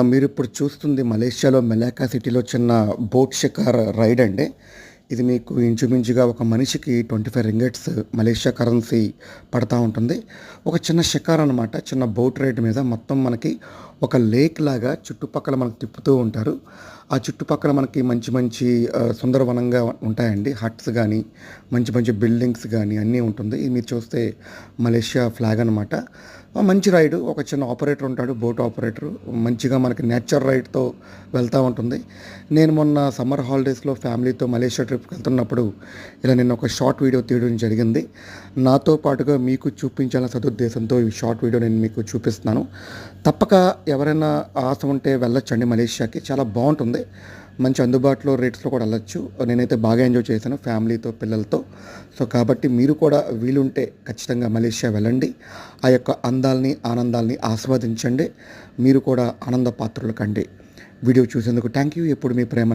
మీరిప్పుడు చూస్తుంది మలేషియాలో మెలాకా సిటీలో చిన్న బోట్ షికార్ రైడ్ అండి. ఇది మీకు ఇంచుమించుగా ఒక మనిషికి 25 రింగిట్స్ మలేషియా కరెన్సీ పడతా ఉంటుంది. ఒక చిన్న షికార్ అనమాట. చిన్న బోట్ రైడ్ మీద మొత్తం మనకి ఒక లేక్ లాగా చుట్టుపక్కల మనకు తిప్పుతూ ఉంటారు. ఆ చుట్టుపక్కల మనకి మంచి మంచి సుందరవనంగా ఉంటాయండి. హట్స్ గానీ, మంచి మంచి బిల్డింగ్స్ గానీ అన్నీ ఉంటుంది. ఇది మీరు చూస్తే మలేషియా ఫ్లాగ్ అనమాట. మంచి రైడు. ఒక చిన్న ఆపరేటర్ ఉంటాడు, బోట్ ఆపరేటరు. మంచిగా మనకి నేచర్ రైడ్‌తో వెళ్తా ఉంటుంది. నేను మొన్న సమ్మర్ హాలిడేస్‌లో ఫ్యామిలీతో మలేషియా ట్రిప్‌కి వెళ్తున్నప్పుడు ఇలా నేను ఒక షార్ట్ వీడియో తీయడం జరిగింది. నాతో పాటుగా మీకు చూపించాలన్న సదుద్దేశంతో ఈ షార్ట్ వీడియో నేను మీకు చూపిస్తున్నాను. తప్పక ఎవరైనా ఆశ ఉంటే వెళ్ళొచ్చండి మలేషియాకి. చాలా బావుంటుంది. మంచి అందుబాటులో రేట్స్‌లో కూడా వెళ్ళొచ్చు. నేనైతే బాగా ఎంజాయ్ చేశాను ఫ్యామిలీతో, పిల్లలతో. సో, కాబట్టి మీరు కూడా వీలుంటే ఖచ్చితంగా మలేషియా వెళ్ళండి. ఆ యొక్క అందాల్ని, ఆనందాల్ని ఆస్వాదించండి. మీరు కూడా ఆనంద పాత్రులు కండి. వీడియో చూసేందుకు థ్యాంక్ యూ. ఎప్పుడు మీ ప్రేమ